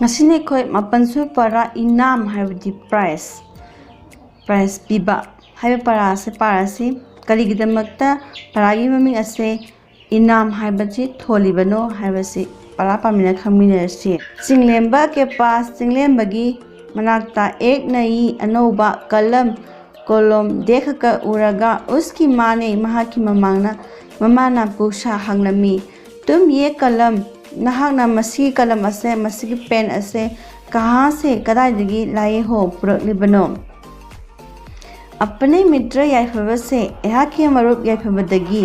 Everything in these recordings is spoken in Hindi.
ngasi khoi mapan su para inam haibdi price piba haiba para se kaligidamakta paragi maming ase inam haibachi tholibano haibasi para pamina khamina se chinglemba ke pas chinglembagi manakta ek nai anoba kalam kolom dekhaka uraga uski mane mahaki mamana pusha hanglami tum ye kalam nahakna masi kalam ase masi pen ase kahan se kadai laye ho puraklibano अपने मित्र याइफब से यहाके मरुप याइफबदगी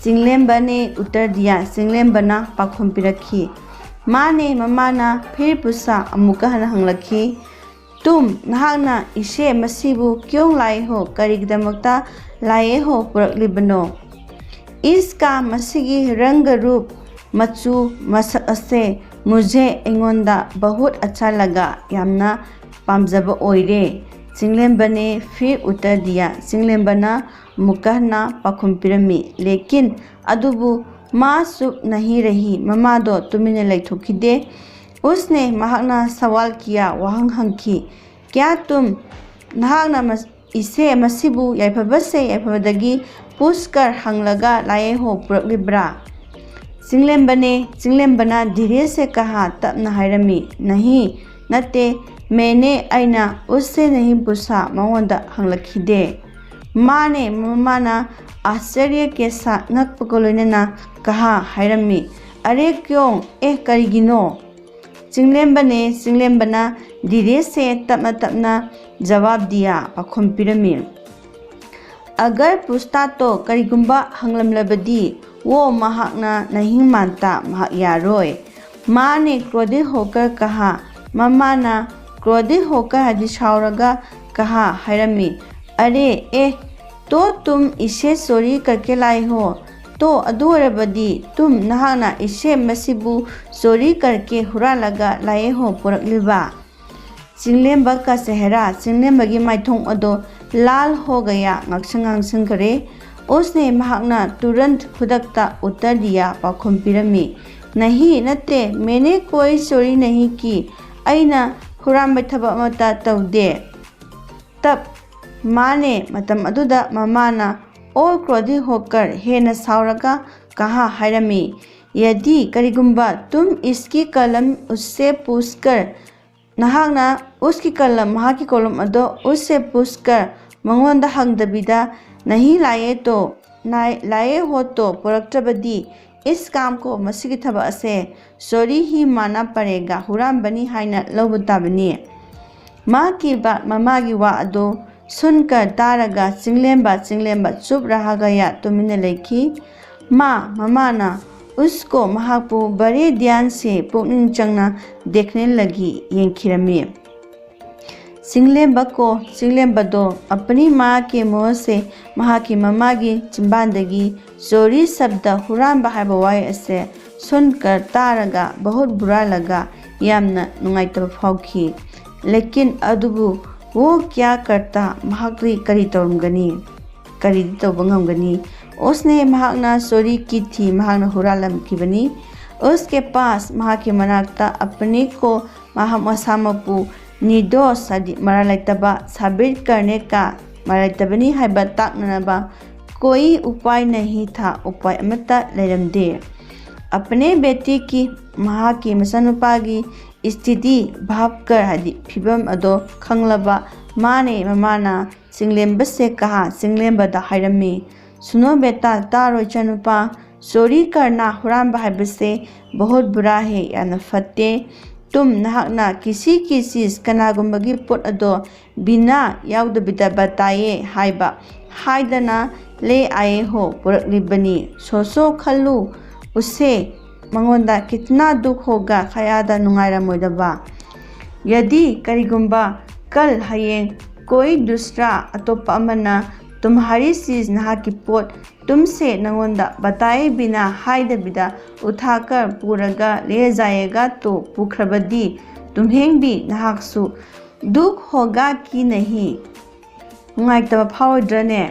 चिंगलेम्बा ने उत्तर दिया। चिंगलेम्बा ना पाखुम पिरखी माने ममाना फिर पुसा अमुका हंगलखी तुम नहागना इसे मसीबु क्यों लाए हो करीगदमक्ता लाए हो पुरकलिबनो इसका मसीगी रंग रूप मचू मसक असे मुझे एंगोंदा बहुत अच्छा लगा यामना पामजब ओइरे चिंगलेम्बा ने फिर उत्तर दिया। चिंगलेम्बा ना मुकहना पाखुम पिरमी लेकिन अदुबु माँ चुप नहीं रही। ममा दो तुमिने लेथुखिदे। उसने महागना सवाल किया वहंग हंकी क्या तुम नहागना इसे मसीबु याइफबसे याइफबदगी पुष्कर हंगलगा लाए हो पुरकलिब्रा। चिंगलेम्बा ना धीरे से कहा तब नहायरमी नहीं नते मैंने आईना उससे नहीं पूछा मौंदा हंगलखिदे। माँ ने ममाना आश्चर्य के साथ नकपकोलोनेना कहा हायरमी अरे क्यों करिगिनो। चिंगलेम्बना धीरे से तपना जवाब दिया पाखुम पिरमी अगर पूछता तो करिगुम्बा हंगलमलबदी वो महाकना नहीं मानता महाक यारोय। माँ ने क्रोधित होकर कहा ममाना क्रोधित होकर हदिशावरगा कहा हायरमी अरे तो तुम इसे चोरी करके लाए हो तो अदुरबदी तुम नहाना इसे मसीबु चोरी करके हुरालगा लाए हो पुरकलिबा। चिंगलेम्बा का चेहरा चिंगलेम्बगी माइथोंग अदो लाल हो गया ngaksangang करे। उसने महाकना तुरंत खुदकता उत्तर दिया पाखुम पिरमी नहीं नते मैंने कोई चोरी नहीं की अइना हुराम थबमता तौदे। तब माँ ने मतम अदुदा ममाना और क्रोधित होकर हेन सावरगा कहा हायरमी यदि करिगुम्बा तुम इसकी कलम उससे पूछकर नहागना उसकी कलम महाकी कलम अदो उससे पूछकर मंगोंदा हंगदबिदा नहीं लाए हो तो पुरक्तबदी इस काम को मसीगी थबा से सॉरी ही माना पड़ेगा हुराम बनी हाइना लौबताबनी। माँ की बात ममा की वा अदो सुनकर तारगा चिंगलेम्बा चुप रहा गया तुमिने लेखी। माँ ममाना उसको महापु बड़े ध्यान से पुकनिंग चंगना देखने लगी येंखिरमी। चिंगलेम्बा दो अपनी माँ के मुँह से महा की ममा की चिंबांदगी चोरी शब्द हुराम बहाबवाई असे सुनकर तारगा बहुत बुरा लगा यामना नुंगाइतब फाउखी। लेकिन अदुबु वो क्या करता महाकरी करी तौबंगमगनी। उसने महाकना चोरी की थी महाकना हुरालम की बनी। उसके पास महा की मनाकता अपने को मसामपु निर्दोष मरालैतबा साबित करने का मरालैतबनी हाइबा ताकनबा कोई उपाय नहीं था। उपाय अमता लेरमदे। अपने बेटी की महा की मसनुपा की स्थिति भावकर हदि फिबम अदो खंगलबा माँ ने ममाना चिंगलेम्बा से कहा। चिंगलेम्बा हायरमी सुनो बेटा तारो चनुपा चोरी करना हुराम हाइबसे बहुत बुरा है याना फते। तुम नहाकना किसी चीज कनागुम्बगी पोट अदो बिना याउदबिदा बताए हाइदना ले आए हो पुरकलिबनी। सोचो खलू उसे मंगोंदा कितना दुख होगा खयादा नुंगायरा मोइदबा। यदि करिगुम्बा कल हयेंग कोई दूसरा अतोपा अमना तुम्हारी चीज नहा की पोट तुमसे नंगोंदा बताए बिना हाइदबिदा उठाकर पूरगा ले जाएगा तो पुखरबदी तुम्हें भी नहाकसु दुख होगा कि नहीं। नुंगाइतबा फाउद्रने।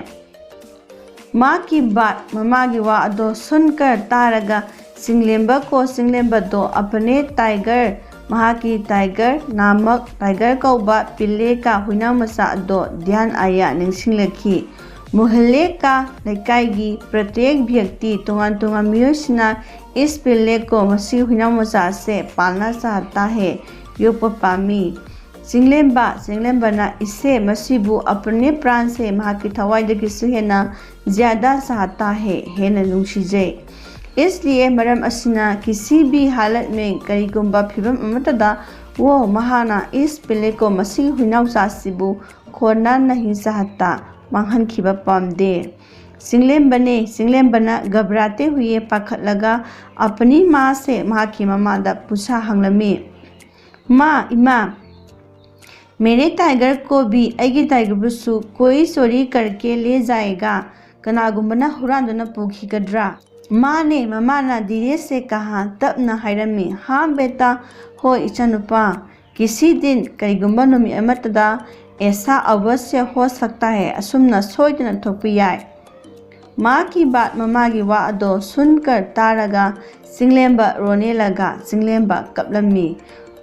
माँ की बात ममा की वा अदो सुनकर तारगा चिंगलेम्बा दो अपने टाइगर टाइगर नामक टाइगर कौबा पिल्ले का हुइना मचा अदो ध्यान आया निंगसिंगलखी। मोहल्ले का लेकाईगी प्रत्येक व्यक्ति तोंगान तोंगान मियोसिना इस पिल्ले को मसी हुइना मचा से पालना चाहता है, योगपा पामी। चिंगलेंबना इसे मसीबू अपने प्राण से महाकी थवाइदगिसु हेना ज्यादा चाहता है, हेना नुंगसिजे। इसलिए मरम असिना किसी भी हालत में करीगुंबा फिल्म अमतदा वो महाना इस पिल्ले को मसी हुइनाउ सासिबू खोना नहीं चाहता, मांगहन खिबा पामदे। सिंगलेंबना घबराते हुए पाखत लगा अपनी माँ से महाकी ममादा पूछा हंगलमी, माँ इमा मेरे टाइगर को भी ऐगी टाइगर बुसु कोई चोरी करके ले जाएगा, कनागुंबना हुरांदुना पुखिगद्रा। माँ ने ममाना धीरे से कहा, तब न हायरमी, हाँ बेटा हो इचनुपा, किसी दिन कईगुंबा नुमी अमतदा ऐसा अवश्य हो सकता है, असुमना सोचना थोपियाय। माँ की बात ममा की वादो सुनकर तारगा सिंगलेंबा रोने लगा। सिंगलेंबा कपलमी।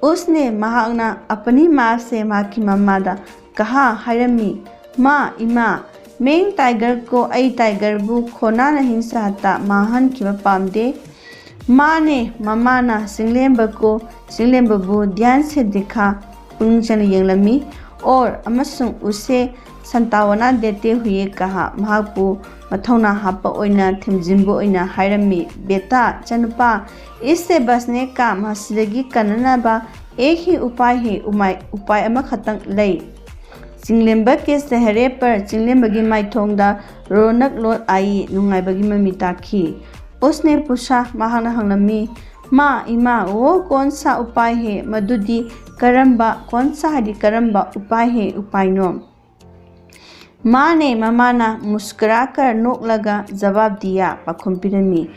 उसने महागना अपनी माँ से माँ की ममादा कहा, हायरमी, माँ इमा मैं टाइगर को ऐ टाइगर बु खोना नहीं चाहता, माहन की पामदे। माँ ने ममाना सिंगलेंबू ध्यान से देखा, पुंगचन यंगलमी और अमसुंग उसे संतावना देते हुए कहा, महापु मथौना हापा ओइना थिमजिंबो ओइना हायरमी, बेटा चनुपा इससे बचने का मसीदगी कननाबा एक ही उपाय है, उपाय अमखतंग लई। चिंगलेंबा के चेहरे पर चिंगलेंबगी माइथोंदा रौनक लोट आई, नुंगाइबगी ममी ताखी। उसने पूछा, महाना हंगलमी, माँ इमा वो कौन सा उपाय है, मधुदी करम्बा कौन सा हदी करम्बा उपाय है, उपाय नो। माँ ने ममाना मुस्कुरा कर नोक लगा जवाब दिया, पाखुम पिरमी,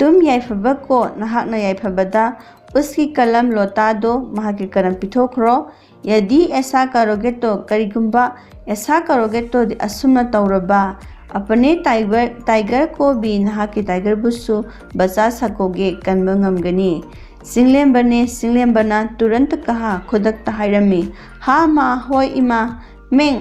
तुम याइफबा को नहाकना याइफबदा उसकी कलम लौटा दो, महा के कलम पिथोखरो। यदि ऐसा करोगे तो करीगुंबा ऐसा करोगे तो असुमना तौरबा अपने टाइगर को भी नहा के टाइगर बुसु बचा सकोगे, कन्बंगमगनी। सिंगलेंबना तुरंत कहा, खुदक हायरमी, हाँ माँ होय इमा, मैं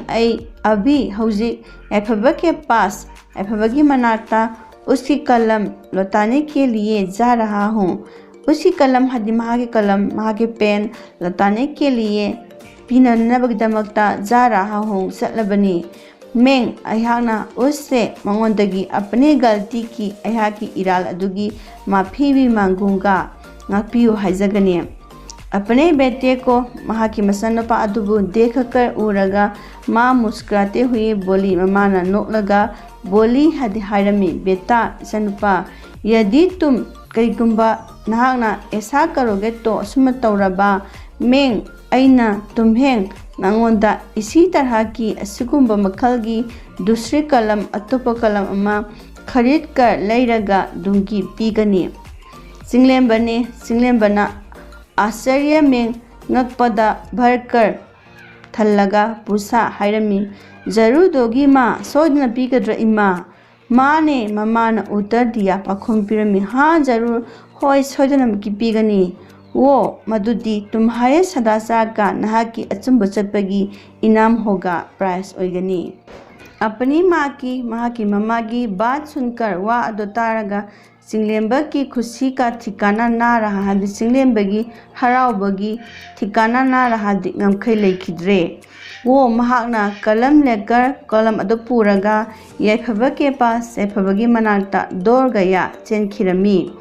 अभी हौजिक याइफबा के पास याइफबगी मनाता उसकी कलम लौटाने के लिए जा रहा हूँ। उसकी कलम हदी महा के पेन लौटाने के लिए पीननबगदमकता जा रहा हूँ, सतलबनी। मैं अहाना उससे मंगोंदगी अपने गलती की अहाकी इराल अदुगी माफी भी मांगूंगा, नापियो हाइजगनी। अपने बेटे को महा की मसनपा अदुबु देखकर उरगा माँ मुस्कुराते हुए बोली। ममाना नोक लगा बोली, हदी हायरमी, बेटा सनुपा यदि तुम करीगुंबा नहाकना ऐसा करोगे तो असुम तौरबा मैं ऐना तुम्हें नंगोंदा इसी तरह की असुगुंबा मखल की दूसरी कलम अतुप कलम अमा खरीद कर लैरगा दूंगी पीगनी। सिंगलेंबना आश्चर्य में ngakpada भरकर थल्लगा पूछा, हायरमी, जरूर दोगी माँ, सोचना पीगद्रा इमा। माँ ने ममाना उत्तर दिया, पाखुम पिरमी, हाँ जरूर होय सोचना की पीगनी। वो मधुदी तुम्हारे सदाचार का नहा की अचंब चटपगी इनाम होगा, प्राइस ओइगनी। अपनी माँ की मम्मा की बात सुनकर वह अदोतारगा सिंगलेंबा की खुशी का ठिकाना ना रहा, सिंगलेंबगी हराउबगी ठिकाना ना रहा, ngमखै लेखिद्रे। वो महाकना कलम लेकर कलम अदो पूरगा याइफबा के पास याइफबगी मनाक्ता दौड़ गया, चेनखिरमी।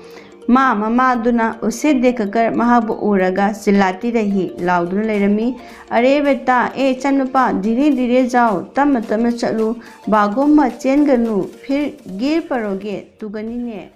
माँ ममा दुना उसे देखकर महाबु उरगा चिल्लाती रही, लाउदुना लेरमी, अरे बेटा ए चनुपा धीरे धीरे जाओ, तम चलू, बागों मत चेनगनु, फिर गिर पड़ोगे तुगनी ने।